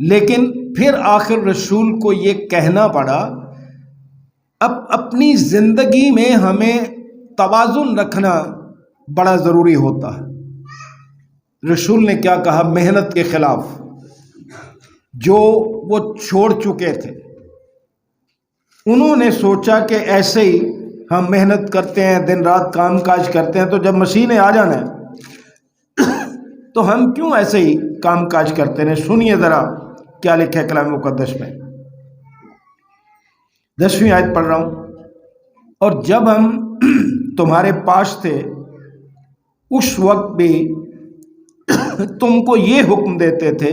لیکن پھر آخر رسول کو یہ کہنا پڑا اب اپنی زندگی میں ہمیں توازن رکھنا بڑا ضروری ہوتا ہے۔ رسول نے کیا کہا؟ محنت کے خلاف جو وہ چھوڑ چکے تھے، انہوں نے سوچا کہ ایسے ہی ہم محنت کرتے ہیں، دن رات کام کاج کرتے ہیں، تو جب مسیح نے آ جانا ہے تو ہم کیوں ایسے ہی کام کاج کرتے ہیں؟ سنیے ذرا کیا لکھا ہے کلام مقدس میں۔ 10ویں آیت پڑھ رہا ہوں۔ اور جب ہم تمہارے پاس تھے اس وقت بھی تم کو یہ حکم دیتے تھے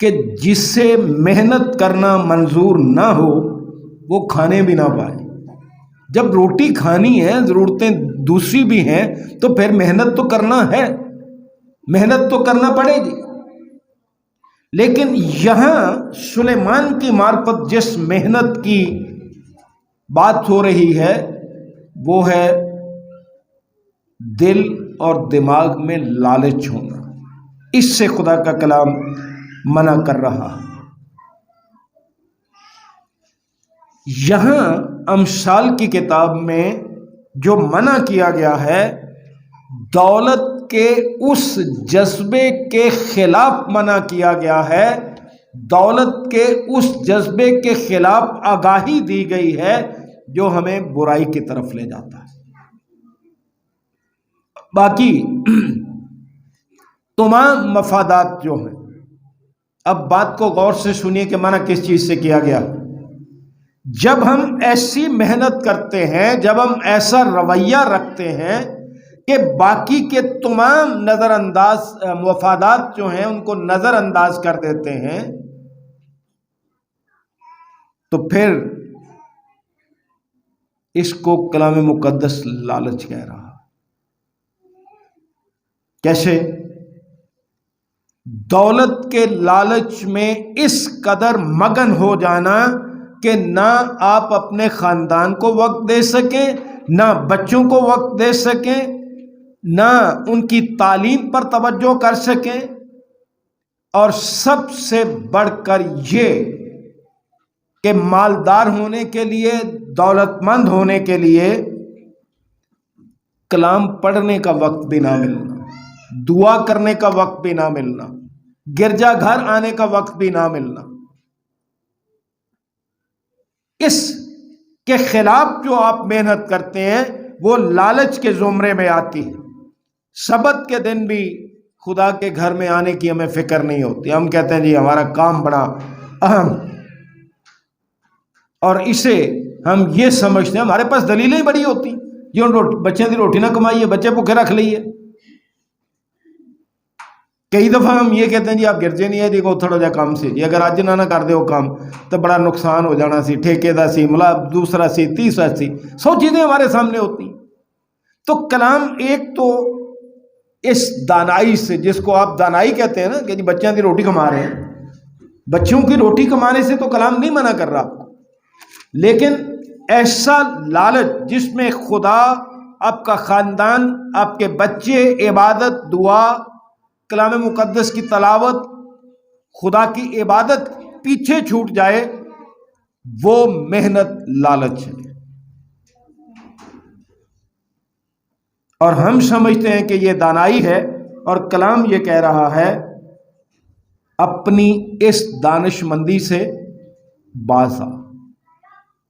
کہ جسے محنت کرنا منظور نہ ہو وہ کھانے بھی نہ پائے۔ جب روٹی کھانی ہے، ضرورتیں دوسری بھی ہیں، تو پھر محنت تو کرنا ہے، محنت تو کرنا پڑے گی۔ لیکن یہاں سلیمان کی معرفت جس محنت کی بات ہو رہی ہے وہ ہے دل اور دماغ میں لالچ ہونا۔ اس سے خدا کا کلام منع کر رہا ہے۔ یہاں امثال کی کتاب میں جو منع کیا گیا ہے، دولت کے اس جذبے کے خلاف منع کیا گیا ہے، دولت کے اس جذبے کے خلاف آگاہی دی گئی ہے جو ہمیں برائی کی طرف لے جاتا ہے۔ باقی تمام مفادات جو ہیں، اب بات کو غور سے سنیے کہ منع کس چیز سے کیا گیا۔ جب ہم ایسی محنت کرتے ہیں، جب ہم ایسا رویہ رکھتے ہیں کہ باقی کے تمام نظر انداز مفادات جو ہیں ان کو نظر انداز کر دیتے ہیں، تو پھر اس کو کلام مقدس لالچ کہہ رہا۔ کیسے؟ دولت کے لالچ میں اس قدر مگن ہو جانا کہ نہ آپ اپنے خاندان کو وقت دے سکیں، نہ بچوں کو وقت دے سکیں، نہ ان کی تعلیم پر توجہ کر سکیں، اور سب سے بڑھ کر یہ کہ مالدار ہونے کے لیے، دولت مند ہونے کے لیے کلام پڑھنے کا وقت بھی نہ ملنا، دعا کرنے کا وقت بھی نہ ملنا، گرجا گھر آنے کا وقت بھی نہ ملنا۔ اس کے خلاف جو آپ محنت کرتے ہیں وہ لالچ کے زمرے میں آتی ہے۔ سبت کے دن بھی خدا کے گھر میں آنے کی ہمیں فکر نہیں ہوتی، ہم کہتے ہیں جی ہمارا کام بڑا اہم، اور اسے ہم یہ سمجھتے ہیں، ہمارے پاس دلیلیں بڑی ہوتی جو بچے کی روٹی نہ کمائیے، بچے بھوکے رکھ لئیے۔ کئی دفعہ ہم یہ کہتے ہیں جی آپ گرجے نہیں ہے جی کو تھوڑا جا کام سے جی اگر آج نہ کر دے وہ کام تو بڑا نقصان ہو جانا سی، ٹھیکے دا سی، ملاب دوسرا سی، تیسرا سی، 100 چیزیں ہمارے سامنے ہوتی۔ تو کلام ایک تو اس دانائی سے، جس کو آپ دانائی کہتے ہیں نا کہ جی بچوں کی روٹی کما رہے ہیں، بچوں کی روٹی کمانے سے تو کلام نہیں منع کر رہا آپ کو، لیکن ایسا لالچ جس میں خدا، آپ کا خاندان، آپ کے بچے، عبادت، دعا، کلام مقدس کی تلاوت، خدا کی عبادت پیچھے چھوٹ جائے، وہ محنت لالچ ہے۔ اور ہم سمجھتے ہیں کہ یہ دانائی ہے، اور کلام یہ کہہ رہا ہے اپنی اس دانش مندی سے باز آ،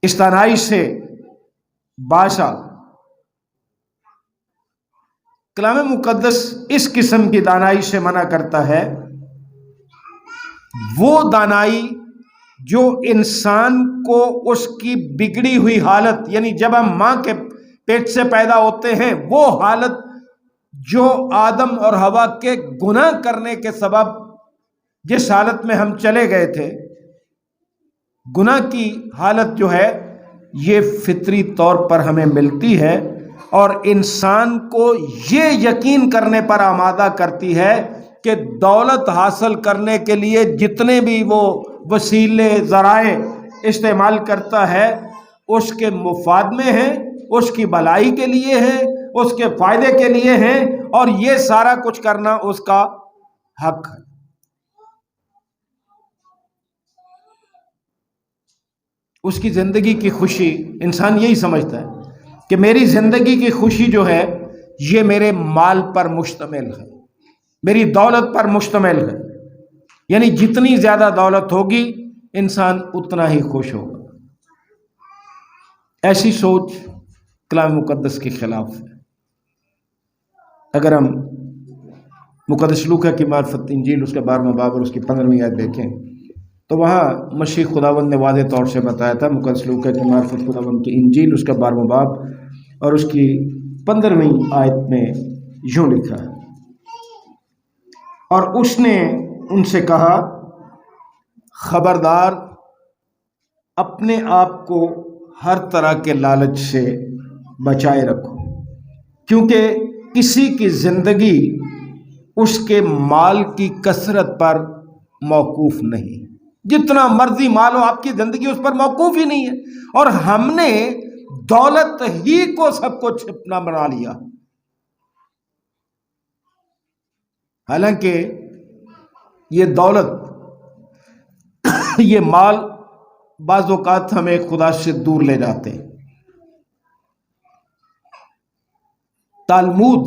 اس دانائی سے باز آ۔ کلام مقدس اس قسم کی دانائی سے منع کرتا ہے، وہ دانائی جو انسان کو اس کی بگڑی ہوئی حالت، یعنی جب ہم ماں کے پیٹ سے پیدا ہوتے ہیں وہ حالت جو آدم اور حوا کے گناہ کرنے کے سبب جس حالت میں ہم چلے گئے تھے، گناہ کی حالت جو ہے یہ فطری طور پر ہمیں ملتی ہے، اور انسان کو یہ یقین کرنے پر آمادہ کرتی ہے کہ دولت حاصل کرنے کے لیے جتنے بھی وہ وسیلے، ذرائع استعمال کرتا ہے اس کے مفاد میں ہیں، اس کی بھلائی کے لیے ہیں، اس کے فائدے کے لیے ہیں، اور یہ سارا کچھ کرنا اس کا حق ہے۔ اس کی زندگی کی خوشی، انسان یہی سمجھتا ہے کہ میری زندگی کی خوشی جو ہے یہ میرے مال پر مشتمل ہے، میری دولت پر مشتمل ہے، یعنی جتنی زیادہ دولت ہوگی انسان اتنا ہی خوش ہوگا۔ ایسی سوچ کلام مقدس کے خلاف ہے۔ اگر ہم مقدس لوکا کی معرفت انجیل اس کا 12واں باب اور اس کی 15ویں آیت دیکھیں تو وہاں مسیح خداوند نے واضح طور سے بتایا تھا، مقدس لوکا کی معرفت خداوند کی انجیل اس کا 12واں باب اور اس کی 15ویں آیت میں یوں لکھا ہے، اور اس نے ان سے کہا، خبردار، اپنے آپ کو ہر طرح کے لالچ سے بچائے رکھو، کیونکہ کسی کی زندگی اس کے مال کی کثرت پر موقوف نہیں۔ جتنا مرضی مال ہو، آپ کی زندگی اس پر موقوف ہی نہیں ہے، اور ہم نے دولت ہی کو سب کچھ اپنا بنا لیا۔ حالانکہ یہ دولت، یہ مال بعض اوقات ہمیں خدا سے دور لے جاتے ہیں۔ تالمود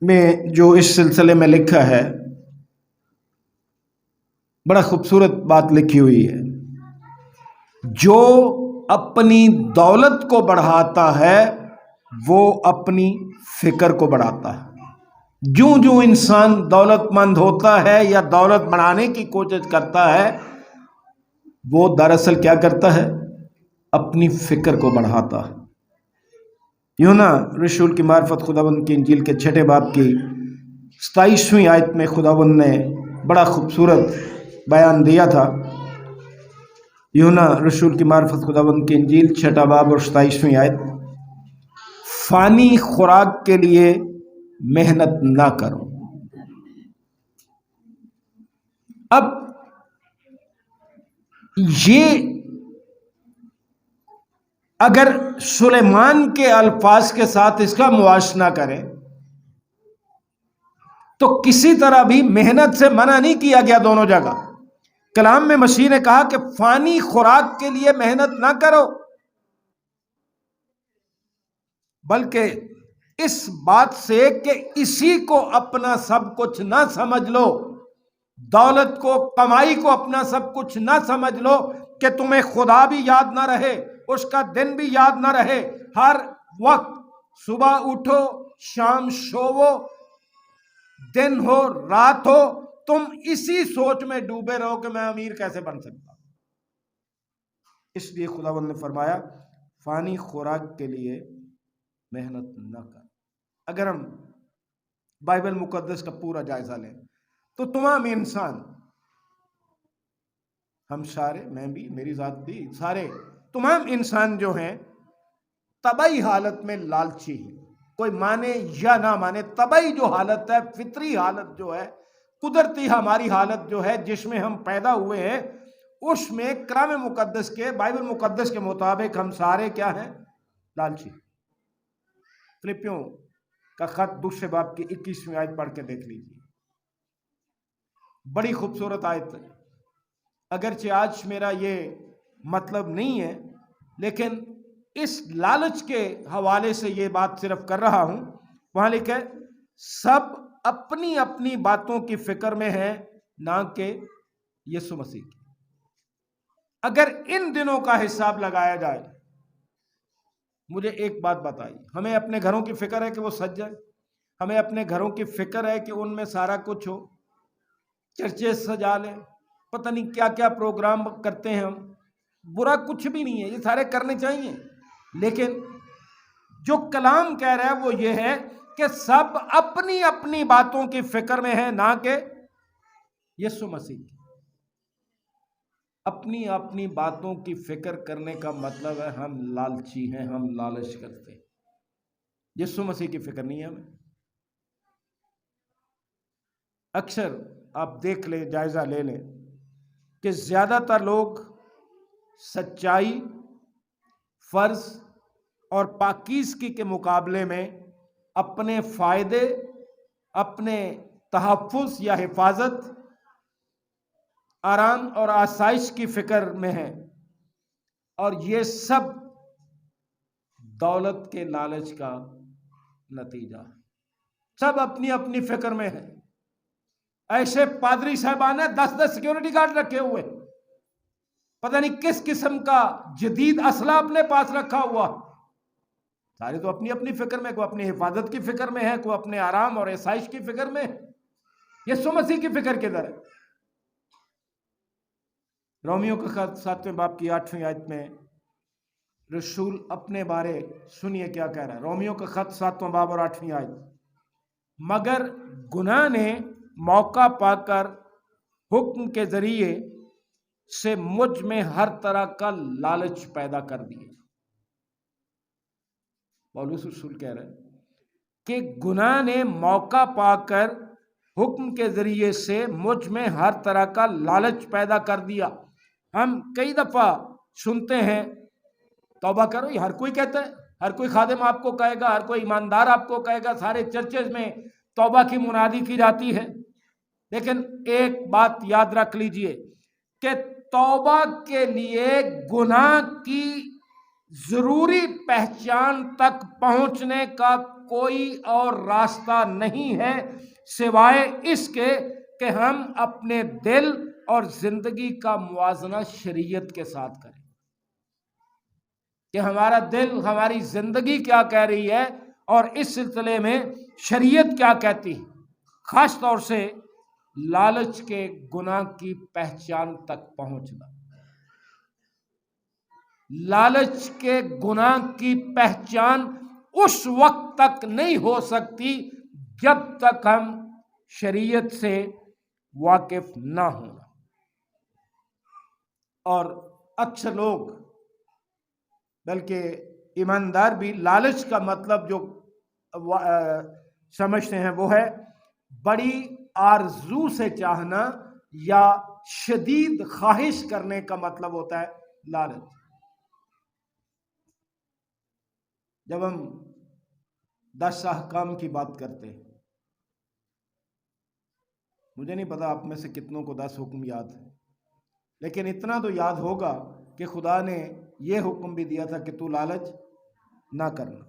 میں جو اس سلسلے میں لکھا ہے، بڑا خوبصورت بات لکھی ہوئی ہے، جو اپنی دولت کو بڑھاتا ہے وہ اپنی فکر کو بڑھاتا ہے۔ جوں جوں انسان دولت مند ہوتا ہے یا دولت بڑھانے کی کوشش کرتا ہے، وہ دراصل کیا کرتا ہے؟ اپنی فکر کو بڑھاتا ہے۔ یوحنا رسول کی معرفت خداوند کی انجیل کے 6 باب کی 27ویں آیت میں خداوند نے بڑا خوبصورت بیان دیا تھا۔ یوحنا رسول کی معرفت خداوند کی انجیل 6 باب اور 27ویں آیت، فانی خوراک کے لیے محنت نہ کرو۔ اب یہ اگر سلیمان کے الفاظ کے ساتھ اس کا موازنہ کریں تو کسی طرح بھی محنت سے منع نہیں کیا گیا۔ دونوں جگہ کلام میں مسیح نے کہا کہ فانی خوراک کے لیے محنت نہ کرو، بلکہ اس بات سے کہ اسی کو اپنا سب کچھ نہ سمجھ لو، دولت کو، کمائی کو اپنا سب کچھ نہ سمجھ لو کہ تمہیں خدا بھی یاد نہ رہے، اس کا دن بھی یاد نہ رہے، ہر وقت صبح اٹھو شام سوو، دن ہو رات ہو، تم اسی سوچ میں ڈوبے رہو کہ میں امیر کیسے بن سکتا ہوں۔ اس لیے خداوند نے فرمایا فانی خوراک کے لیے محنت نہ کر۔ اگر ہم بائبل مقدس کا پورا جائزہ لیں تو تمام انسان، ہم سارے، میں بھی، میری ذات بھی، سارے تمام انسان جو ہیں طبعی حالت میں لالچی ہیں۔ کوئی مانے یا نہ مانے، طبعی جو حالت ہے، فطری حالت جو ہے، قدرتی ہماری حالت جو ہے جس میں ہم پیدا ہوئے ہیں، اس میں کلام مقدس کے، بائبل مقدس کے مطابق ہم سارے کیا ہیں؟ لالچی۔ فلپیوں کا خط 2 باب کی 21ویں آیت پڑھ کے دیکھ لیجیے، بڑی خوبصورت آیت ہے۔ اگرچہ آج میرا یہ مطلب نہیں ہے، لیکن اس لالچ کے حوالے سے یہ بات صرف کر رہا ہوں۔ وہاں لکھا ہے سب اپنی اپنی باتوں کی فکر میں ہیں، نہ کہ یسوع مسیح کی۔ اگر ان دنوں کا حساب لگایا جائے، مجھے ایک بات بتائیے، ہمیں اپنے گھروں کی فکر ہے کہ وہ سج جائیں، ہمیں اپنے گھروں کی فکر ہے کہ ان میں سارا کچھ ہو، چرچے سجا لیں، پتہ نہیں کیا کیا پروگرام کرتے ہیں ہم۔ برا کچھ بھی نہیں ہے، یہ سارے کرنے چاہیے، لیکن جو کلام کہہ رہا ہے وہ یہ ہے کہ سب اپنی اپنی باتوں کی فکر میں ہیں، نہ کہ یسوع مسیح کی۔ اپنی اپنی باتوں کی فکر کرنے کا مطلب ہے ہم لالچی ہیں، ہم لالچ کرتے ہیں۔ یسوع مسیح کی فکر نہیں ہے ہمیں۔ اکثر آپ دیکھ لیں، جائزہ لے لیں کہ زیادہ تر لوگ سچائی، فرض اور پاکیزگی کے مقابلے میں اپنے فائدے، اپنے تحفظ یا حفاظت، آرام اور آسائش کی فکر میں ہیں، اور یہ سب دولت کے لالچ کا نتیجہ ہے. سب اپنی اپنی فکر میں ہے. ایسے پادری صاحبان ہیں 10 سیکیورٹی گارڈ رکھے ہوئے، پتہ نہیں کس قسم کا جدید اسلحہ اپنے پاس رکھا ہوا. سارے تو اپنی اپنی فکر میں، کوئی اپنی حفاظت کی فکر میں ہے، کوئی اپنے آرام اور عیشائش کی فکر میں. یسوع مسیح کی فکر کدھر ہے؟ رومیوں کا خط 7ویں باب کی 8ویں آیت میں رسول اپنے بارے سنیے کیا کہہ رہا ہے. رومیوں کا خط 7واں باب اور 8ویں آیت. مگر گناہ نے موقع پا کر حکم کے ذریعے سے مجھ میں ہر طرح کا لالچ پیدا کر دیے. پولس رسول کہہ رہے ہیں کہ گناہ نے موقع پا کر حکم کے ذریعے سے مجھ میں ہر طرح کا لالچ پیدا کر دیا. ہم کئی دفعہ سنتے ہیں توبہ کرو، یہ ہر کوئی کہتا ہے، ہر کوئی خادم آپ کو کہے گا، ہر کوئی ایماندار آپ کو کہے گا، سارے چرچز میں توبہ کی منادی کی جاتی ہے. لیکن ایک بات یاد رکھ لیجئے کہ توبہ کے لیے گناہ کی ضروری پہچان تک پہنچنے کا کوئی اور راستہ نہیں ہے سوائے اس کے کہ ہم اپنے دل اور زندگی کا موازنہ شریعت کے ساتھ کریں، کہ ہمارا دل، ہماری زندگی کیا کہہ رہی ہے اور اس سلسلے میں شریعت کیا کہتی ہے. خاص طور سے لالچ کے گناہ کی پہچان تک پہنچنا. لالچ کے گناہ کی پہچان اس وقت تک نہیں ہو سکتی جب تک ہم شریعت سے واقف نہ ہوں. اور اکثر لوگ، بلکہ ایماندار بھی، لالچ کا مطلب جو سمجھتے ہیں وہ ہے بڑی آرزو سے چاہنا یا شدید خواہش کرنے کا مطلب ہوتا ہے لالچ. جب ہم 10 احکام کی بات کرتے ہیں، مجھے نہیں پتا آپ میں سے کتنوں کو 10 حکم یاد ہے، لیکن اتنا تو یاد ہوگا کہ خدا نے یہ حکم بھی دیا تھا کہ تو لالچ نہ کرنا.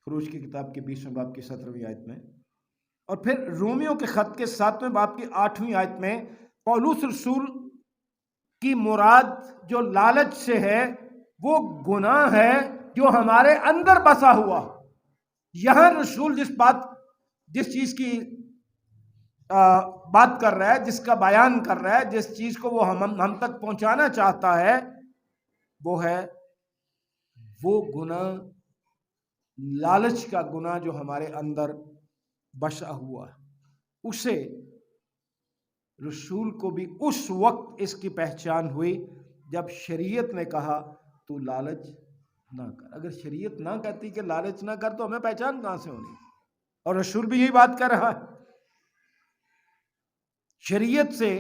خروج کی کتاب کے 20ویں باب کی 17ویں آیت میں. اور پھر رومیوں کے خط کے 7ویں باب کی 8ویں آیت میں پولس رسول کی مراد جو لالچ سے ہے وہ گناہ ہے جو ہمارے اندر بسا ہوا. یہاں رسول جس چیز کی بات کر رہا ہے، جس کا بیان کر رہا ہے، جس چیز کو وہ ہم تک پہنچانا چاہتا ہے، وہ ہے وہ گناہ، لالچ کا گناہ جو ہمارے اندر بسا ہوا ہے. اسے رسول کو بھی اس وقت اس کی پہچان ہوئی جب شریعت نے کہا تو لالچ نہ کر. اگر شریعت نہ کہتی کہ لالچ نہ کر تو ہمیں پہچان کہاں سے ہونی؟ اور رسول بھی یہی بات کر رہا ہے. شریعت سے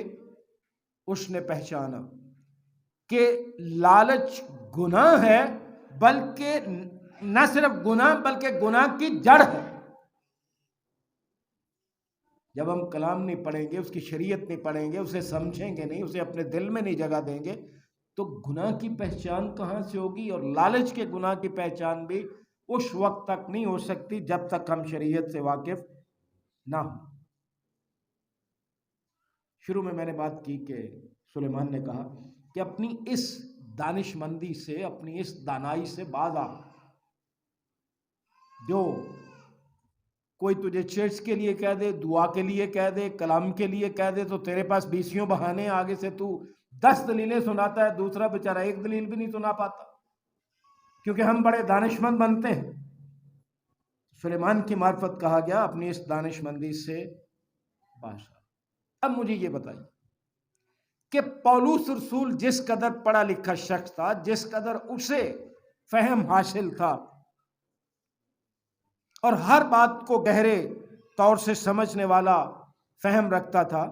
اس نے پہچانا کہ لالچ گناہ ہے، بلکہ نہ صرف گناہ بلکہ گناہ کی جڑ ہے. جب ہم کلام نہیں پڑھیں گے، اس کی شریعت نہیں پڑھیں گے، اسے سمجھیں گے نہیں، اسے اپنے دل میں نہیں جگہ دیں گے تو گناہ کی پہچان کہاں سے ہوگی؟ اور لالچ کے گناہ کی پہچان بھی اس وقت تک نہیں ہو سکتی جب تک ہم شریعت سے واقف نہ ہوں. شروع میں نے بات کی کہ سلیمان نے کہا کہ اپنی اس دانش مندی سے، اپنی اس دانائی سے باز آ. جو کوئی تجھے چرچ کے لیے کہہ دے، دعا کے لیے کہہ دے، کلام کے لیے کہہ دے تو تیرے پاس 20 بہانے، آگے سے تو 10 دلیلیں سناتا ہے، دوسرا بیچارہ ایک دلیل بھی نہیں سنا پاتا، کیونکہ ہم بڑے دانش مند بنتے ہیں. سلیمان کی معرفت کہا گیا اپنی اس دانش مندی سے باز آ. اب مجھے یہ بتائیے کہ پولس رسول جس قدر پڑھا لکھا شخص تھا، جس قدر اسے فہم حاصل تھا اور ہر بات کو گہرے طور سے سمجھنے والا فہم رکھتا تھا،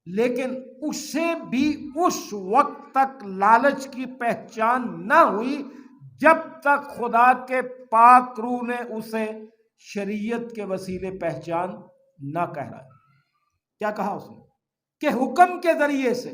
لیکن اسے بھی اس وقت تک لالچ کی پہچان نہ ہوئی جب تک خدا کے پاک روح نے اسے شریعت کے وسیلے پہچان نہ کہہ رہا. کیا کہا اس نے؟ کہ حکم کے ذریعے سے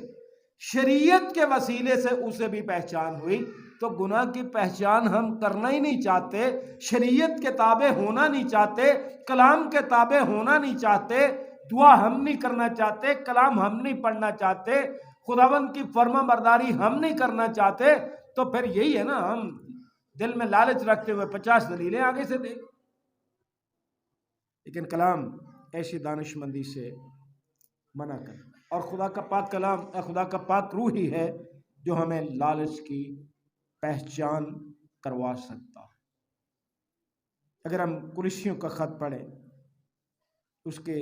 شریعت کے وسیلے سے اسے بھی پہچان ہوئی، تو گناہ کی پہچان ہم کرنا ہی نہیں چاہتے، شریعت کے تابع ہونا نہیں چاہتے، کلام کے تابع ہونا نہیں چاہتے، دعا ہم نہیں کرنا چاہتے، کلام ہم نہیں پڑھنا چاہتے، خداوند کی فرما برداری ہم نہیں کرنا چاہتے، تو پھر یہی ہے نا، ہم دل میں لالچ رکھتے ہوئے 50 دلیلیں آگے سے دیں۔ لیکن کلام ایسی دانش مندی سے منع کر، اور خدا کا پاک کلام، خدا کا پاک روح ہی ہے جو ہمیں لالچ کی پہچان کروا سکتا۔ اگر ہم کلوسیوں کا خط پڑھیں، اس کے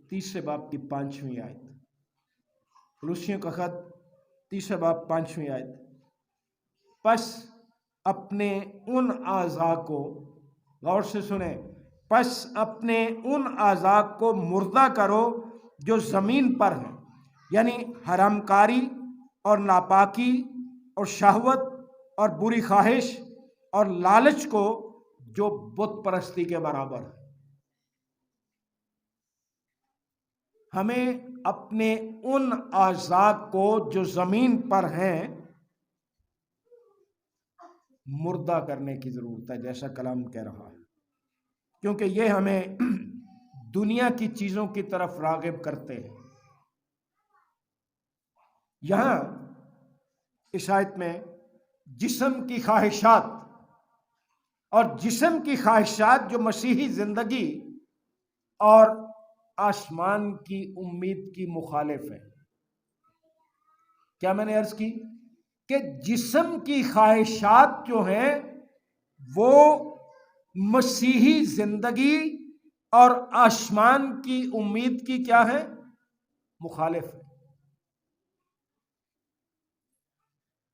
3 باب کی 5ویں آیت، کلوسیوں کا خط 3 باب 5ویں آیت، پس اپنے ان اعضاء کو، غور سے سنیں، پس اپنے ان اعضاء کو مردہ کرو جو زمین پر ہیں، یعنی حرام کاری اور ناپاکی اور شہوت اور بری خواہش اور لالچ کو جو بت پرستی کے برابر ہے۔ ہمیں اپنے ان اعضاء کو جو زمین پر ہیں مردہ کرنے کی ضرورت ہے، جیسا کلام کہہ رہا ہے، کیونکہ یہ ہمیں دنیا کی چیزوں کی طرف راغب کرتے ہیں۔ یہاں اس آیت میں جسم کی خواہشات، اور جسم کی خواہشات جو مسیحی زندگی اور آسمان کی امید کی مخالف ہے۔ کیا میں نے عرض کی کہ جسم کی خواہشات جو ہیں وہ مسیحی زندگی اور آسمان کی امید کی کیا ہے؟ مخالف ہے۔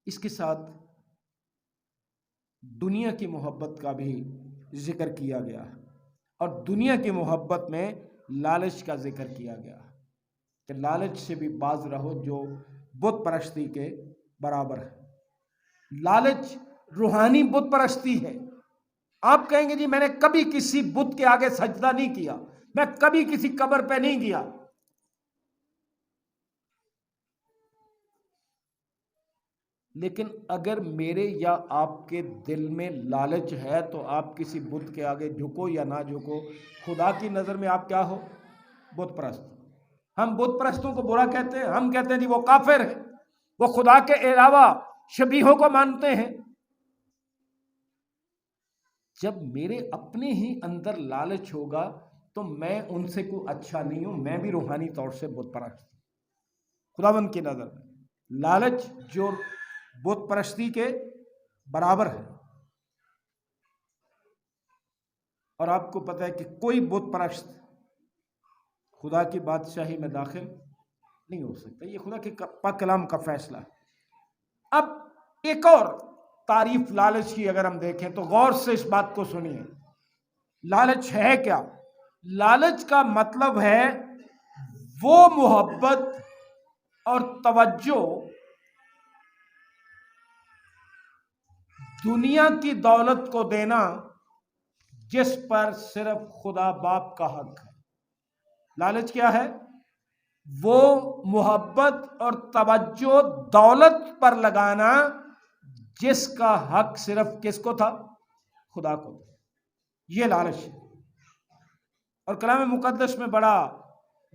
اس کے ساتھ دنیا کی محبت کا بھی ذکر کیا گیا ہے، اور دنیا کی محبت میں لالچ کا ذکر کیا گیا کہ لالچ سے بھی باز رہو جو بت پرستی کے برابر ہے۔ لالچ روحانی بت پرستی ہے۔ آپ کہیں گے جی میں نے کبھی کسی بت کے آگے سجدہ نہیں کیا، میں کبھی کسی قبر پہ نہیں گیا۔ لیکن اگر میرے یا آپ کے دل میں لالچ ہے تو آپ کسی بت کے آگے جھکو یا نہ جھکو، خدا کی نظر میں آپ کیا ہو؟ بت پرست۔ ہم بت پرستوں کو برا کہتے ہیں، ہم کہتے ہیں جی وہ کافر ہیں، وہ خدا کے علاوہ شبیہوں کو مانتے ہیں۔ جب میرے اپنے ہی اندر لالچ ہوگا تو میں ان سے کوئی اچھا نہیں ہوں، میں بھی روحانی طور سے بت پرست ہوں خداوند کی نظر میں۔ لالچ جو بت پرستی کے برابر ہے، اور آپ کو پتہ ہے کہ کوئی بت پرست خدا کی بادشاہی میں داخل نہیں ہو سکتا۔ یہ خدا کے پاک کلام کا فیصلہ ہے۔ اب ایک اور تعریف لالچ کی اگر ہم دیکھیں تو غور سے اس بات کو سنیے۔ لالچ ہے کیا؟ لالچ کا مطلب ہے وہ محبت اور توجہ دنیا کی دولت کو دینا جس پر صرف خدا باپ کا حق ہے۔ لالچ کیا ہے؟ وہ محبت اور توجہ دولت پر لگانا جس کا حق صرف کس کو تھا؟ خدا کو تھا۔ یہ لالچ ہے، اور کلام مقدس میں بڑا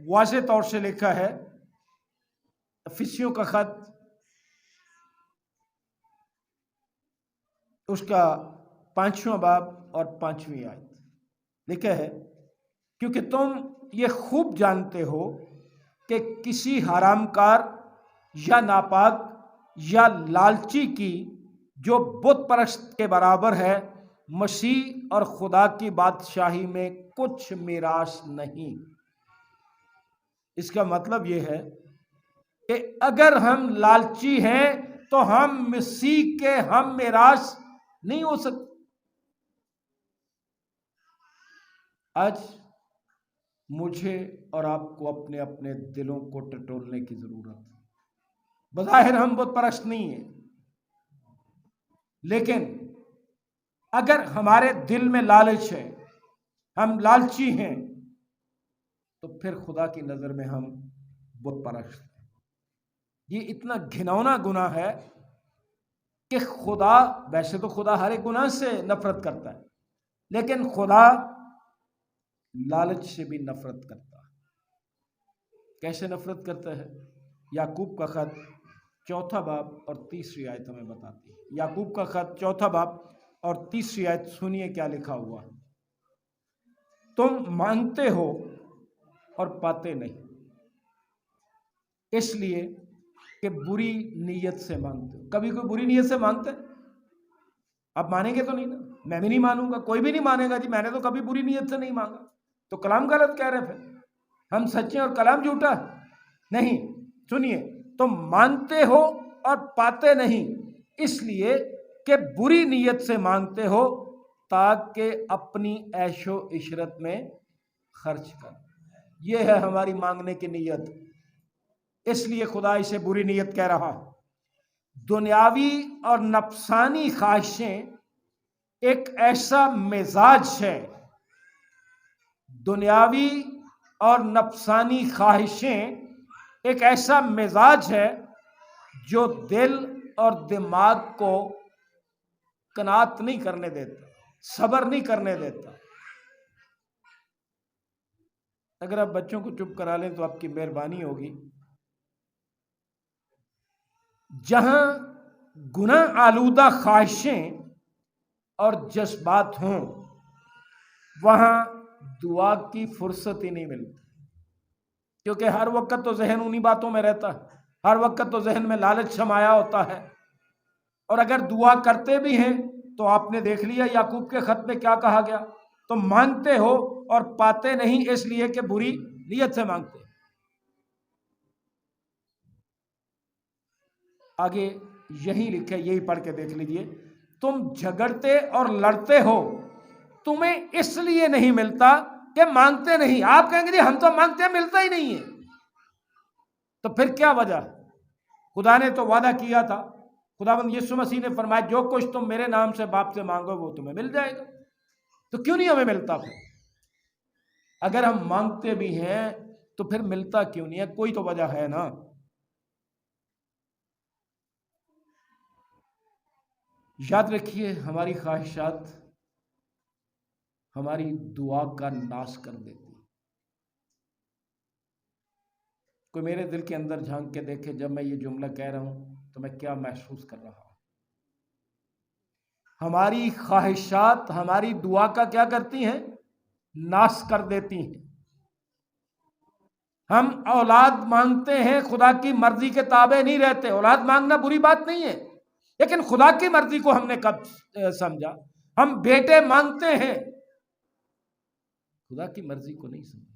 واضح طور سے لکھا ہے، افسیوں کا خط اس کا 5واں باب اور 5ویں آیت لکھا ہے، کیونکہ تم یہ خوب جانتے ہو کہ کسی حرام کار یا ناپاک یا لالچی کی جو بت پرست کے برابر ہے مسیح اور خدا کی بادشاہی میں کچھ میراث نہیں۔ اس کا مطلب یہ ہے کہ اگر ہم لالچی ہیں تو ہم مسیح کے ہم میراث نہیں ہو سکتے۔ آج مجھے اور آپ کو اپنے اپنے دلوں کو ٹٹولنے کی ضرورت ہے۔ بظاہر ہم بت پرست نہیں ہیں، لیکن اگر ہمارے دل میں لالچ ہے، ہم لالچی ہیں، تو پھر خدا کی نظر میں ہم بت پرست ہیں۔ یہ اتنا گھناؤنا گناہ ہے کہ خدا، ویسے تو خدا ہر ایک گناہ سے نفرت کرتا ہے، لیکن خدا لالچ سے بھی نفرت کرتا ہے۔ کیسے نفرت کرتا ہے؟ یعقوب کا خط 4 باب اور 30 آیت ہمیں بتاتی ہے۔ یعقوب کا خط 4 باب اور 30 آیت سنیے کیا لکھا ہوا ہے۔ تم مانگتے ہو اور پاتے نہیں، اس لیے کہ بری نیت سے مانگتے ہو۔ کبھی کوئی بری نیت سے مانگتے؟ آپ مانیں گے تو نہیں نا؟ میں بھی نہیں مانوں گا، کوئی بھی نہیں مانے گا جی میں نے تو کبھی بری نیت سے نہیں مانگا، تو کلام غلط کہہ رہے پھر ہم سچے اور کلام جھوٹا ہے؟ نہیں، سنیے، تم مانگتے ہو اور پاتے نہیں اس لیے کہ بری نیت سے مانگتے ہو تاکہ اپنی عیش و عشرت میں خرچ کر۔ یہ ہے ہماری مانگنے کی نیت، اس لیے خدا اسے بری نیت کہہ رہا ہے۔ دنیاوی اور نفسانی خواہشیں ایک ایسا مزاج ہے، دنیاوی اور نفسانی خواہشیں ایک ایسا مزاج ہے جو دل اور دماغ کو قناعت نہیں کرنے دیتا، صبر نہیں کرنے دیتا۔ اگر آپ بچوں کو چپ کرا لیں تو آپ کی مہربانی ہوگی۔ جہاں گناہ آلودہ خواہشیں اور جذبات ہوں وہاں دعا کی فرصت ہی نہیں ملتی، کیونکہ ہر وقت تو ذہن انہی باتوں میں رہتا ہے، ہر وقت تو ذہن میں لالچ سمایا ہوتا ہے۔ اور اگر دعا کرتے بھی ہیں تو آپ نے دیکھ لیا یعقوب کے خط میں کیا کہا گیا، تم مانگتے ہو اور پاتے نہیں اس لیے کہ بری نیت سے مانگتے۔ آگے یہی لکھے، یہی پڑھ کے دیکھ لیجئے، تم جھگڑتے اور لڑتے ہو، تمہیں اس لیے نہیں ملتا کہ مانگتے نہیں۔ آپ کہیں گے جی ہم تو مانگتے ہیں ملتا ہی نہیں ہے، تو پھر کیا وجہ؟ خدا نے تو وعدہ کیا تھا، خداوند یسوع مسیح نے فرمایا جو کچھ تم میرے نام سے باپ سے مانگو وہ تمہیں مل جائے گا، تو کیوں نہیں ہمیں ملتا پھر؟ اگر ہم مانگتے بھی ہیں تو پھر ملتا کیوں نہیں ہے؟ کوئی تو وجہ ہے نا۔ یاد رکھیے ہماری خواہشات ہماری دعا کا ناش کر دیتی۔ کوئی میرے دل کے اندر جھانک کے دیکھے، جب میں یہ جملہ کہہ رہا ہوں تو میں کیا محسوس کر رہا ہوں۔ ہماری خواہشات ہماری دعا کا کیا کرتی ہیں؟ ناش کر دیتی ہیں۔ ہم اولاد مانگتے ہیں، خدا کی مرضی کے تابع نہیں رہتے۔ اولاد مانگنا بری بات نہیں ہے، لیکن خدا کی مرضی کو ہم نے کب سمجھا؟ ہم بیٹے مانگتے ہیں، خدا کی مرضی کو نہیں سمجھتے۔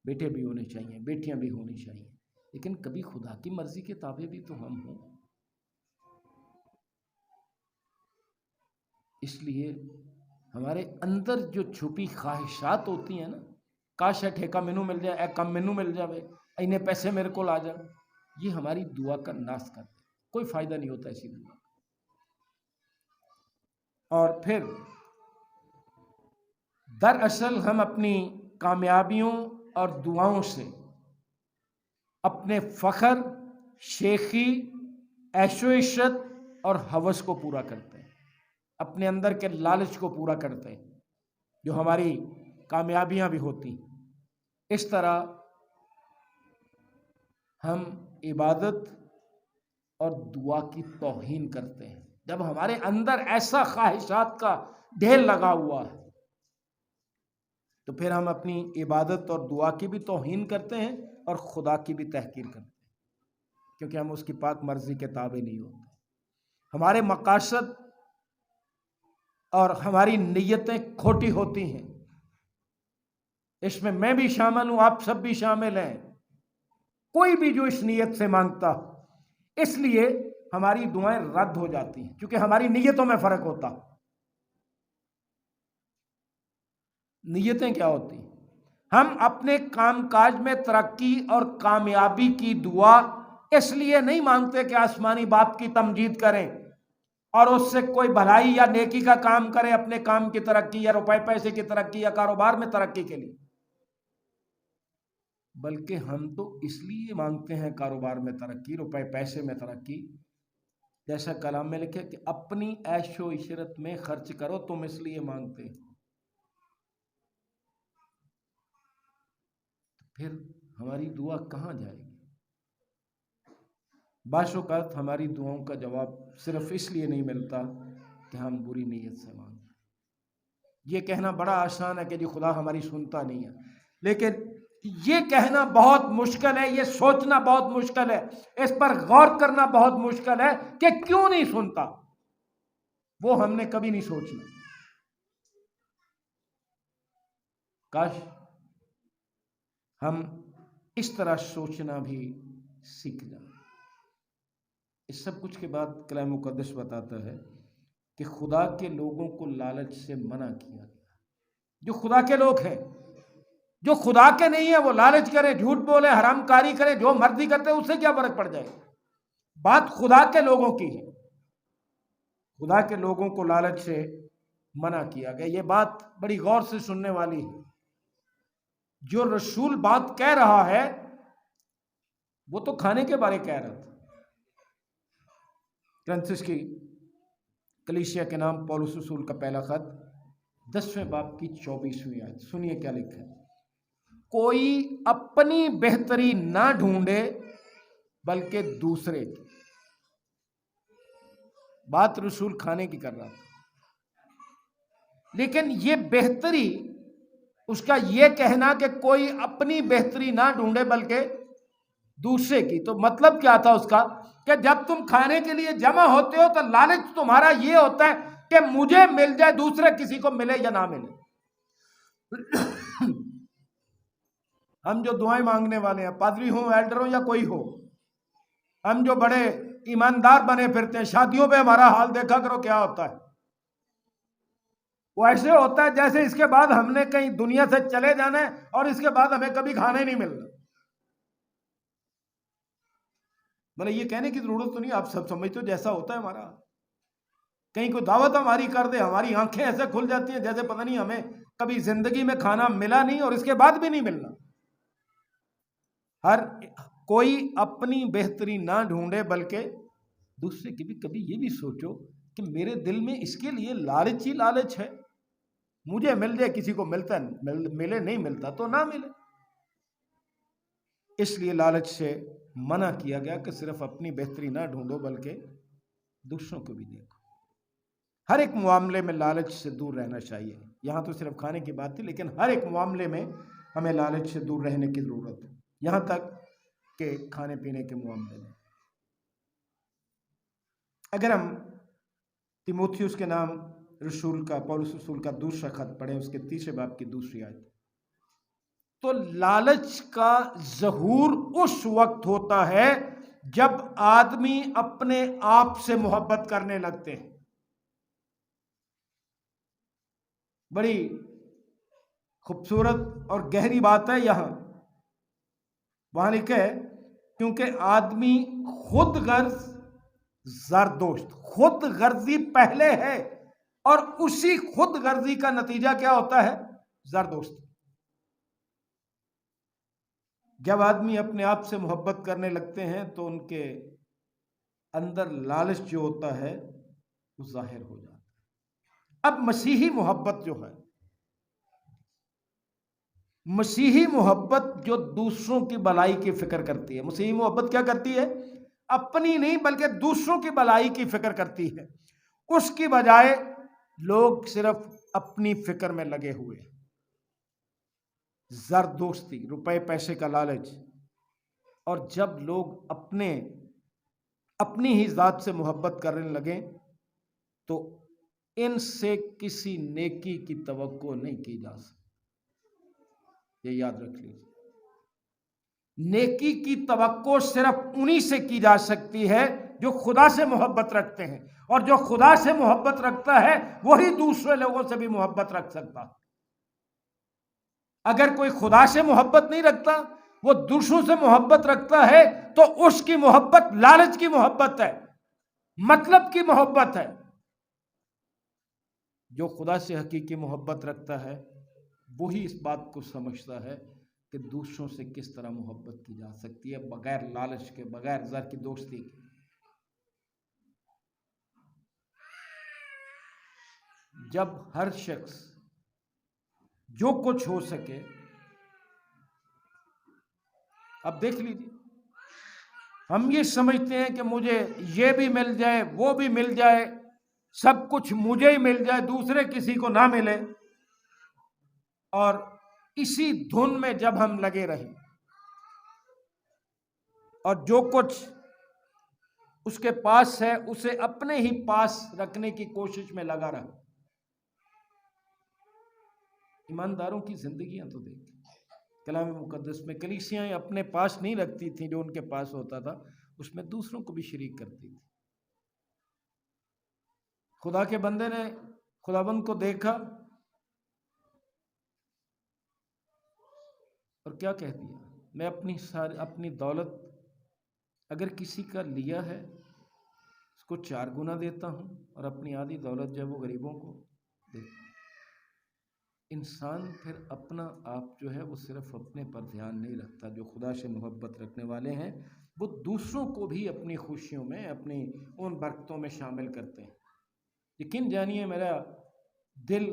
بیٹے بھی ہونے چاہیے، بیٹیاں بھی ہونی چاہیے، لیکن کبھی خدا کی مرضی کے تابع بھی تو ہم ہوں۔ اس لیے ہمارے اندر جو چھپی خواہشات ہوتی ہیں نا، کاش ہے ٹھیکہ مینوں مل جائے، اے کم مینوں مل جائے، اینے پیسے میرے کو آ جائیں، یہ ہماری دعا کا ناش کرتے، کوئی فائدہ نہیں ہوتا ایسی دعا۔ اور پھر دراصل ہم اپنی کامیابیوں اور دعاؤں سے اپنے فخر، شیخی، عیش و عشرت اور ہوس کو پورا کرتے ہیں، اپنے اندر کے لالچ کو پورا کرتے ہیں جو ہماری کامیابیاں بھی ہوتی ہیں۔ اس طرح ہم عبادت اور دعا کی توہین کرتے ہیں۔ جب ہمارے اندر ایسا خواہشات کا ڈھیر لگا ہوا ہے تو پھر ہم اپنی عبادت اور دعا کی بھی توہین کرتے ہیں اور خدا کی بھی تحقیر کرتے ہیں، کیونکہ ہم اس کی پاک مرضی کے تابع نہیں ہوتے۔ ہمارے مقاصد اور ہماری نیتیں کھوٹی ہوتی ہیں، اس میں میں بھی شامل ہوں، آپ سب بھی شامل ہیں، کوئی بھی جو اس نیت سے مانگتا، اس لیے ہماری دعائیں رد ہو جاتی ہیں، کیونکہ ہماری نیتوں میں فرق ہوتا۔ نیتیں کیا ہوتی ہیں؟ ہم اپنے کام کاج میں ترقی اور کامیابی کی دعا اس لیے نہیں مانگتے کہ آسمانی باپ کی تمجید کریں اور اس سے کوئی بھلائی یا نیکی کا کام کریں، اپنے کام کی ترقی یا روپے پیسے کی ترقی یا کاروبار میں ترقی کے لیے۔ بلکہ ہم تو اس لیے مانگتے ہیں کاروبار میں ترقی، روپے پیسے میں ترقی، جیسا کلام میں لکھے کہ اپنی عیش و عشرت میں خرچ کرو، تم اس لیے مانگتے ہو، پھر ہماری دعا کہاں جائے گی؟ بعض اوقات ہماری دعاؤں کا جواب صرف اس لیے نہیں ملتا کہ ہم بری نیت سے مانگتے۔ یہ کہنا بڑا آسان ہے کہ جی خدا ہماری سنتا نہیں ہے، لیکن یہ کہنا بہت مشکل ہے، یہ سوچنا بہت مشکل ہے، اس پر غور کرنا بہت مشکل ہے کہ کیوں نہیں سنتا۔ وہ ہم نے کبھی نہیں سوچنا۔ کاش ہم اس طرح سوچنا بھی سیکھ جائیں۔ اس سب کچھ کے بعد کلام مقدس بتاتا ہے کہ خدا کے لوگوں کو لالچ سے منع کیا گیا۔ جو خدا کے لوگ ہیں، جو خدا کے نہیں ہیں، وہ لالچ کریں، جھوٹ بولے، حرام کاری کریں، جو مرضی کرتے اس سے کیا فرق پڑ جائے؟ بات خدا کے لوگوں کی ہے۔ خدا کے لوگوں کو لالچ سے منع کیا گیا۔ یہ بات بڑی غور سے سننے والی ہے۔ جو رسول بات کہہ رہا ہے وہ تو کھانے کے بارے کہہ رہا تھا۔ کرنتھس کی کلیسیا کے نام پولس رسول کا پہلا خط 10ویں باب کی 24ویں آیت، سنیے کیا لکھا ہے۔ کوئی اپنی بہتری نہ ڈھونڈے بلکہ دوسرے کی۔ بات رسول کھانے کی کر رہا تھا، لیکن یہ بہتری، اس کا یہ کہنا کہ کوئی اپنی بہتری نہ ڈھونڈے بلکہ دوسرے کی، تو مطلب کیا تھا اس کا کہ جب تم کھانے کے لیے جمع ہوتے ہو تو لالچ تمہارا یہ ہوتا ہے کہ مجھے مل جائے، دوسرے کسی کو ملے یا نہ ملے۔ ہم جو دعائیں مانگنے والے ہیں، پادری ہوں، ایلڈر ہوں یا کوئی ہو، ہم جو بڑے ایماندار بنے پھرتے ہیں، شادیوں پہ ہمارا حال دیکھا کرو کیا ہوتا ہے۔ وہ ایسے ہوتا ہے جیسے اس کے بعد ہم نے کہیں دنیا سے چلے جانا ہے اور اس کے بعد ہمیں کبھی کھانا ہی نہیں ملنا۔ بھلے یہ کہنے کی ضرورت تو نہیں، آپ سب سمجھتے ہو جیسا ہوتا ہے ہمارا۔ کہیں کوئی دعوت ہماری کر دے، ہماری آنکھیں ایسے کھل جاتی ہیں جیسے پتہ نہیں ہمیں کبھی زندگی میں کھانا ملا نہیں اور اس کے بعد بھی نہیں ملنا۔ ہر کوئی اپنی بہتری نہ ڈھونڈے بلکہ دوسرے کی بھی۔ کبھی یہ بھی سوچو کہ میرے دل میں اس کے لیے لالچ ہی لالچ ہے، مجھے مل جائے، کسی کو ملتا ملے، نہیں ملتا تو نہ ملے۔ اس لیے لالچ سے منع کیا گیا کہ صرف اپنی بہتری نہ ڈھونڈو بلکہ دوسروں کو بھی دیکھو۔ ہر ایک معاملے میں لالچ سے دور رہنا چاہیے۔ یہاں تو صرف کھانے کی بات تھی، لیکن ہر ایک معاملے میں ہمیں لالچ سے دور رہنے کی ضرورت ہے، یہاں تک کہ کھانے پینے کے معاملے میں۔ اگر ہم تیموتھیوس کے نام رسول کا، پولس رسول کا دوسرا خط پڑھیں، اس کے 3 باب کی 2 آیت، تو لالچ کا ظہور اس وقت ہوتا ہے جب آدمی اپنے آپ سے محبت کرنے لگتے ہیں۔ بڑی خوبصورت اور گہری بات ہے یہاں۔ وہاں لکھا ہے کیونکہ آدمی خود غرض زردوشت، خود غرضی پہلے ہے، اور اسی خود غرضی کا نتیجہ کیا ہوتا ہے؟ زردوشت۔ جب آدمی اپنے آپ سے محبت کرنے لگتے ہیں تو ان کے اندر لالچ جو ہوتا ہے وہ ظاہر ہو جاتا ہے۔ اب مسیحی محبت جو ہے، مسیحی محبت جو دوسروں کی بھلائی کی فکر کرتی ہے، مسیحی محبت کیا کرتی ہے؟ اپنی نہیں بلکہ دوسروں کی بھلائی کی فکر کرتی ہے۔ اس کی بجائے لوگ صرف اپنی فکر میں لگے ہوئے ہیں۔ زردوستی، روپے پیسے کا لالچ، اور جب لوگ اپنی ہی ذات سے محبت کرنے لگیں تو ان سے کسی نیکی کی توقع نہیں کی جا سکتی۔ یہ یاد رکھ لیجیے، نیکی کی توقع صرف انہی سے کی جا سکتی ہے جو خدا سے محبت رکھتے ہیں، اور جو خدا سے محبت رکھتا ہے وہی دوسرے لوگوں سے بھی محبت رکھ سکتا۔ اگر کوئی خدا سے محبت نہیں رکھتا، وہ دوسروں سے محبت رکھتا ہے، تو اس کی محبت لالچ کی محبت ہے، مطلب کی محبت ہے۔ جو خدا سے حقیقی محبت رکھتا ہے وہی اس بات کو سمجھتا ہے کہ دوسروں سے کس طرح محبت کی جا سکتی ہے بغیر لالچ کے، بغیر زر کی دوستی کے۔ جب ہر شخص جو کچھ ہو سکے، اب دیکھ لیجیے، ہم یہ سمجھتے ہیں کہ مجھے یہ بھی مل جائے، وہ بھی مل جائے، سب کچھ مجھے ہی مل جائے، دوسرے کسی کو نہ ملے، اور اسی دھن میں جب ہم لگے رہیں اور جو کچھ اس کے پاس ہے اسے اپنے ہی پاس رکھنے کی کوشش میں لگا رہا۔ ایمانداروں کی زندگیاں تو دیکھ، کلام مقدس میں کلیسیاں اپنے پاس نہیں رکھتی تھیں جو ان کے پاس ہوتا تھا، اس میں دوسروں کو بھی شریک کرتی تھی۔ خدا کے بندے نے خداوند کو دیکھا اور کیا کہہ دیا، میں اپنی دولت اگر کسی کا لیا ہے اس کو 4 گنا دیتا ہوں، اور اپنی آدھی دولت جب وہ غریبوں کو دیتا۔ انسان پھر اپنا آپ جو ہے وہ صرف اپنے پر دھیان نہیں رکھتا، جو خدا سے محبت رکھنے والے ہیں وہ دوسروں کو بھی اپنی خوشیوں میں، اپنی ان برکتوں میں شامل کرتے ہیں۔ یقین جانیے میرا دل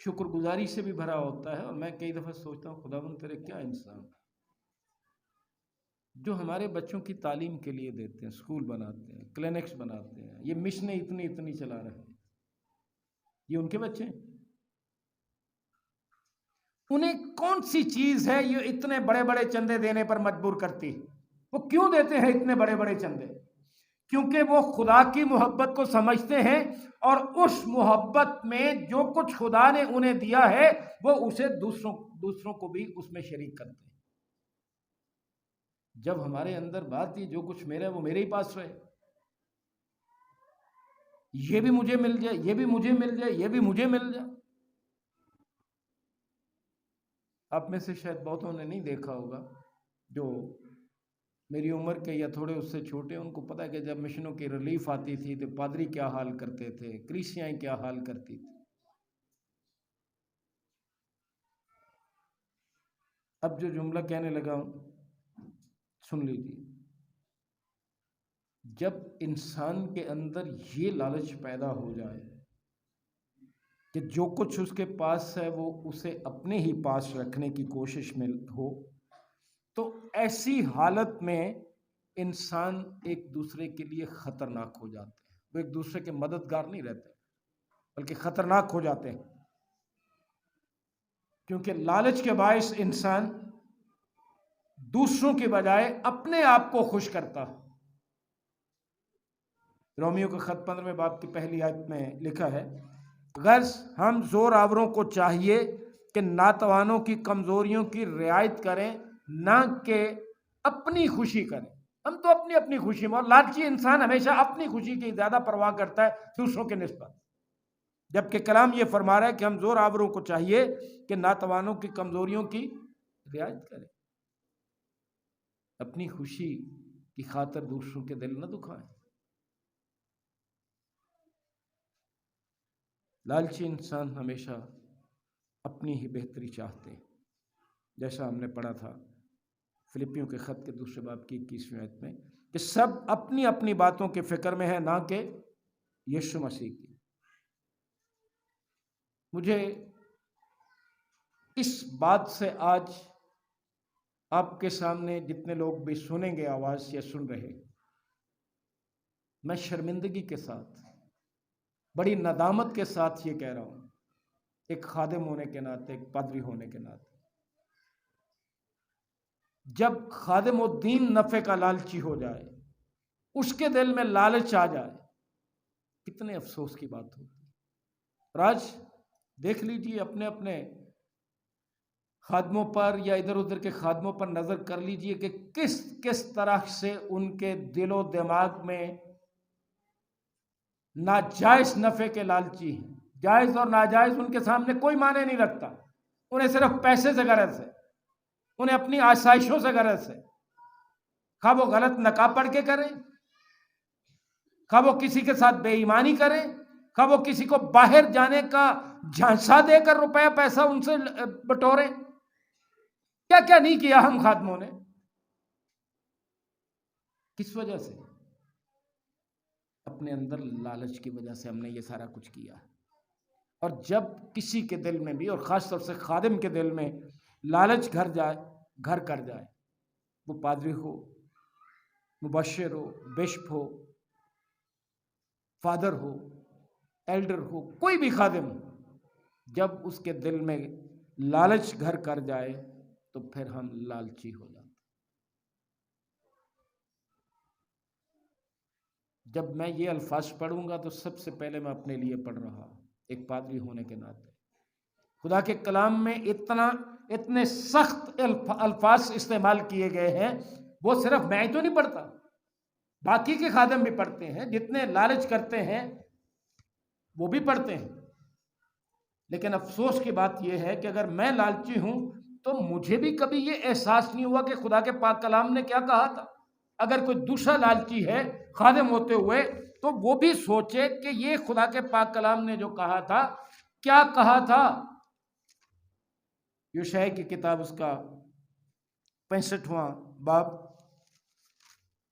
شکر گزاری سے بھی بھرا ہوتا ہے، اور میں کئی دفعہ سوچتا ہوں خداوند تیرے کیا انسان جو ہمارے بچوں کی تعلیم کے لیے دیتے ہیں، اسکول بناتے ہیں، کلینکس بناتے ہیں، یہ مشنیں اتنی چلا رہے ہیں، یہ ان کے بچے ہیں۔ انہیں کون سی چیز ہے یہ اتنے بڑے بڑے چندے دینے پر مجبور کرتی؟ وہ کیوں دیتے ہیں اتنے بڑے بڑے چندے؟ کیونکہ وہ خدا کی محبت کو سمجھتے ہیں، اور اس محبت میں جو کچھ خدا نے انہیں دیا ہے وہ اسے دوسروں کو بھی اس میں شریک کرتے ہیں۔ جب ہمارے اندر بات یہ جو کچھ میرا ہے وہ میرے ہی پاس رہے، یہ بھی مجھے مل جائے، یہ بھی مجھے مل جائے، یہ بھی مجھے مل جائے۔ آپ میں سے شاید بہتوں نے نہیں دیکھا ہوگا، جو میری عمر کے یا تھوڑے اس سے چھوٹے، ان کو پتہ ہے کہ جب مشنوں کی ریلیف آتی تھی تو پادری کیا حال کرتے تھے، کلیسیاں کیا حال کرتی تھی۔ اب جو جملہ کہنے لگا ہوں سن لیجیے، جب انسان کے اندر یہ لالچ پیدا ہو جائے کہ جو کچھ اس کے پاس ہے وہ اسے اپنے ہی پاس رکھنے کی کوشش میں ہو، تو ایسی حالت میں انسان ایک دوسرے کے لیے خطرناک ہو جاتے ہیں۔ وہ ایک دوسرے کے مددگار نہیں رہتے بلکہ خطرناک ہو جاتے ہیں، کیونکہ لالچ کے باعث انسان دوسروں کے بجائے اپنے آپ کو خوش کرتا ہے۔ رومیو کا خط 15ویں باب کی پہلی آیت میں لکھا ہے، غرض ہم زور آوروں کو چاہیے کہ ناتوانوں کی کمزوریوں کی رعایت کریں، نہ کہ اپنی خوشی کریں۔ ہم تو اپنی خوشی میں، اور لالچی انسان ہمیشہ اپنی خوشی کی زیادہ پرواہ کرتا ہے دوسروں کے نسبت، جبکہ کلام یہ فرما رہا ہے کہ ہم زور آوروں کو چاہیے کہ ناتوانوں کی کمزوریوں کی رعایت کریں، اپنی خوشی کی خاطر دوسروں کے دل نہ دکھائیں۔ لالچی انسان ہمیشہ اپنی ہی بہتری چاہتے ہیں، جیسا ہم نے پڑھا تھا فلپیوں کے خط کے 2 باب کی 21ویں آیت میں، کہ سب اپنی اپنی باتوں کے فکر میں ہے، نہ کہ یسوع مسیح کی۔ مجھے اس بات سے آج آپ کے سامنے جتنے لوگ بھی سنیں گے آواز یا سن رہے، میں شرمندگی کے ساتھ، بڑی ندامت کے ساتھ یہ کہہ رہا ہوں، ایک خادم ہونے کے ناطے، ایک پادری ہونے کے ناطے، جب خادم الدین نفع کا لالچی ہو جائے، اس کے دل میں لالچ آ جائے، کتنے افسوس کی بات ہوتی ہے۔ اور آج دیکھ لیجیے اپنے اپنے خادموں پر یا ادھر ادھر کے خادموں پر نظر کر لیجیے کہ کس طرح سے ان کے دل و دماغ میں ناجائز نفع کے لالچی ہیں۔ جائز اور ناجائز ان کے سامنے کوئی معنی نہیں رکھتا، انہیں صرف پیسے سے غرض ہے، انہیں اپنی آسائشوں سے غرض ہے، خواہ وہ غلط نقاب پڑھ کے کریں، خواہ وہ کسی کے ساتھ بے ایمانی کریں، خواہ وہ کسی کو باہر جانے کا جھانسا دے کر روپیہ پیسہ ان سے بٹوریں۔ کیا کیا نہیں کیا ہم خادموں نے، کس وجہ سے؟ اپنے اندر لالچ کی وجہ سے ہم نے یہ سارا کچھ کیا۔ اور جب کسی کے دل میں بھی، اور خاص طور سے خادم کے دل میں لالچ گھر کر جائے، وہ پادری ہو، مبشر ہو، بشپ ہو، فادر ہو، ایلڈر ہو، کوئی بھی خادم ہو، جب اس کے دل میں لالچ گھر کر جائے تو پھر ہم لالچی ہو جاتے۔ جب میں یہ الفاظ پڑھوں گا تو سب سے پہلے میں اپنے لیے پڑھ رہا ہوں، ایک پادری ہونے کے ناطے۔ خدا کے کلام میں اتنے سخت الفاظ استعمال کیے گئے ہیں، وہ صرف میں ہی تو نہیں پڑھتا، باقی کے خادم بھی پڑھتے ہیں، جتنے لالچ کرتے ہیں وہ بھی پڑھتے ہیں۔ لیکن افسوس کی بات یہ ہے کہ اگر میں لالچی ہوں تو مجھے بھی کبھی یہ احساس نہیں ہوا کہ خدا کے پاک کلام نے کیا کہا تھا۔ اگر کوئی دوسرا لالچی ہے خادم ہوتے ہوئے تو وہ بھی سوچے کہ یہ خدا کے پاک کلام نے جو کہا تھا کیا کہا تھا۔ یوشع کی کتاب اس کا 65واں باب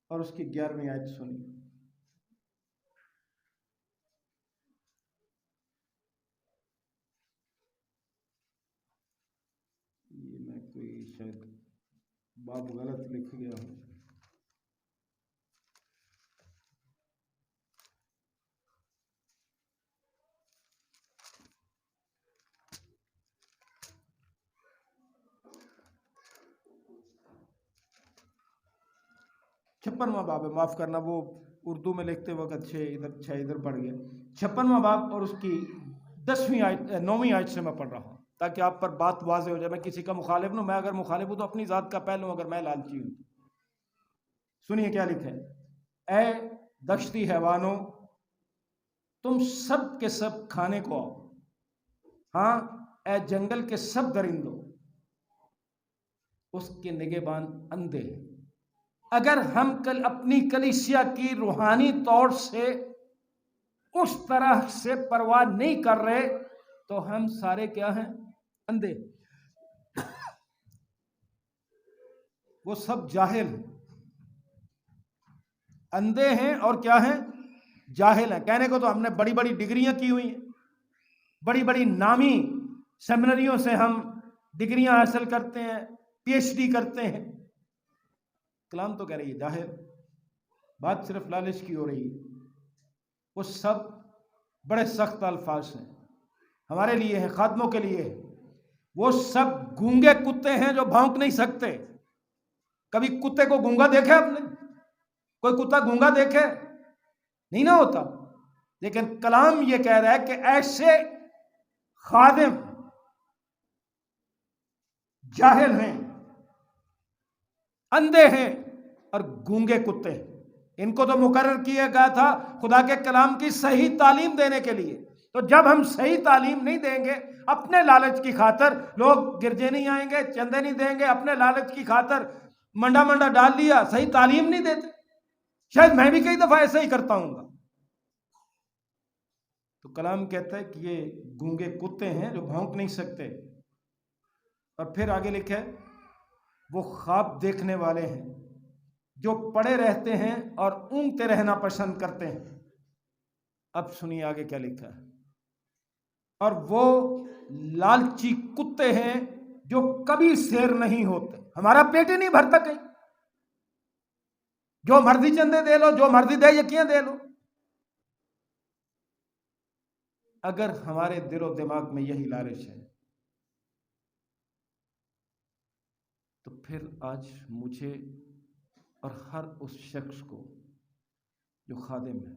اور اس کی 11ویں آیت سنی۔ یہ میں کوئی شاید باب غلط لکھ گیا ہوں۔ چھپنواں باب ہے، معاف کرنا، وہ اردو میں لکھتے وقت ادھر پڑھ گیا۔ 56واں باب اور اس کی 9ویں آیت سے میں پڑھ رہا ہوں تاکہ آپ پر بات واضح ہو جائے۔ میں کسی کا مخالف نہ، میں اگر مخالف ہوں تو اپنی ذات کا پہلو، اگر میں لالچی ہوں۔ سنیے کیا لکھا ہے۔ اے دشتی حیوانوں، تم سب کے سب کھانے کو آؤ، ہاں اے جنگل کے سب درندوں، اس کے نگہبان اندھے ہیں۔ اگر ہم اپنی کلیسیا کی روحانی طور سے اس طرح سے پرواہ نہیں کر رہے تو ہم سارے کیا ہیں؟ اندھے۔ وہ سب جاہل ہیں، اندھے ہیں اور کیا ہیں؟ جاہل ہیں۔ کہنے کو تو ہم نے بڑی بڑی ڈگریاں کی ہوئی ہیں، بڑی بڑی نامی سیمنریوں سے ہم ڈگریاں حاصل کرتے ہیں، پی ایچ ڈی کرتے ہیں۔ کلام تو کہہ رہی ہے جاہل۔ بات صرف لالچ کی ہو رہی ہے۔ وہ سب بڑے سخت الفاظ ہیں ہمارے لیے ہیں، خادموں کے لیے ہیں۔ وہ سب گونگے کتے ہیں جو بھونک نہیں سکتے۔ کبھی کتے کو گونگا دیکھے آپ نے؟ کوئی کتا گونگا دیکھے؟ نہیں نہ ہوتا۔ لیکن کلام یہ کہہ رہا ہے کہ ایسے خادم جاہل ہیں، اندھے ہیں اور گونگے کتے ہیں۔ ان کو تو مقرر کیا گیا تھا خدا کے کلام کی صحیح تعلیم دینے کے لیے۔ تو جب ہم صحیح تعلیم نہیں دیں گے، اپنے لالچ کی خاطر لوگ گرجے نہیں آئیں گے، چندے نہیں دیں گے، اپنے لالچ کی خاطر منڈا ڈال لیا، صحیح تعلیم نہیں دیتے۔ شاید میں بھی کئی دفعہ ایسا ہی کرتا ہوں گا۔ تو کلام کہتا ہے کہ یہ گونگے کتے ہیں جو بھونک نہیں سکتے۔ اور پھر آگے لکھا ہے وہ خواب دیکھنے والے ہیں جو پڑے رہتے ہیں اور اونگتے رہنا پسند کرتے ہیں۔ اب سنیے آگے کیا لکھا ہے۔ اور وہ لالچی کتے ہیں جو کبھی سیر نہیں ہوتے۔ ہمارا پیٹ ہی نہیں بھرتا کہیں، جو مرضی چندے دے لو، جو مرضی دے یقیاں دے لو۔ اگر ہمارے دل و دماغ میں یہی لالچ ہے تو پھر آج مجھے اور ہر اس شخص کو جو خادم ہے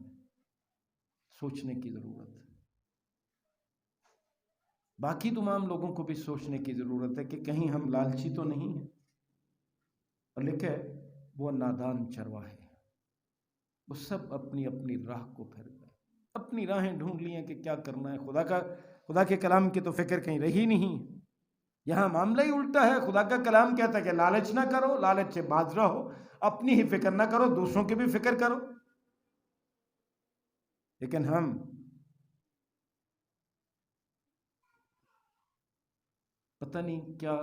سوچنے کی ضرورت ہے۔ باقی تمام لوگوں کو بھی سوچنے کی ضرورت ہے کہ کہیں ہم لالچی تو نہیں ہیں۔ اور لکھے وہ نادان چرواہے، وہ سب اپنی اپنی راہ کو پھر گئے، اپنی راہیں ڈھونڈ لی ہیں کہ کیا کرنا ہے۔ خدا کے کلام کی تو فکر کہیں رہی نہیں۔ یہاں معاملہ ہی الٹا ہے۔ خدا کا کلام کہتا ہے کہ لالچ نہ کرو، لالچ سے باز رہو، اپنی ہی فکر نہ کرو، دوسروں کی بھی فکر کرو۔ لیکن ہم پتہ نہیں کیا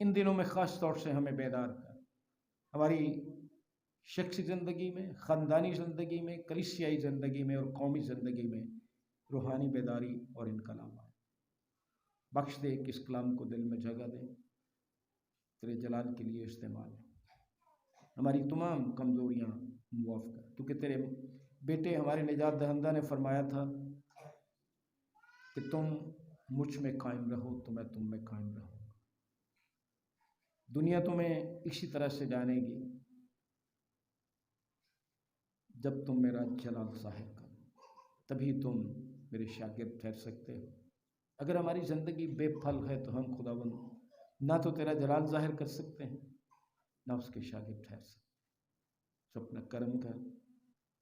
ان دنوں میں خاص طور سے ہمیں بیدار کر، ہماری شخصی زندگی میں، خاندانی زندگی میں، کلیسیائی زندگی میں اور قومی زندگی میں روحانی بیداری اور انقلاب آئے۔ بخش دے کہ اس کلام کو دل میں جگہ دے، تیرے جلال کے لیے استعمال ہو، ہماری تمام کمزوریاں معاف کر، کیونکہ تیرے بیٹے ہمارے نجات دہندہ نے فرمایا تھا کہ تم مجھ میں قائم رہو تو میں تم میں قائم رہوں گا۔ دنیا تمہیں اسی طرح سے جانے گی جب تم میرا جلال ظاہر کرو، تبھی تم میرے شاگرد ٹھہر سکتے ہو۔ اگر ہماری زندگی بے پھل ہے تو ہم خداوند نہ تو تیرا جلال ظاہر کر سکتے ہیں، نہ اس کے شاگرد ٹھہر سکتے۔ تو اپنا کرم کر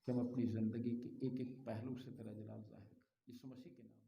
کہ ہم اپنی زندگی کے ایک ایک پہلو سے تیرا جلال ظاہر کریں، یسوع مسیح کے نام۔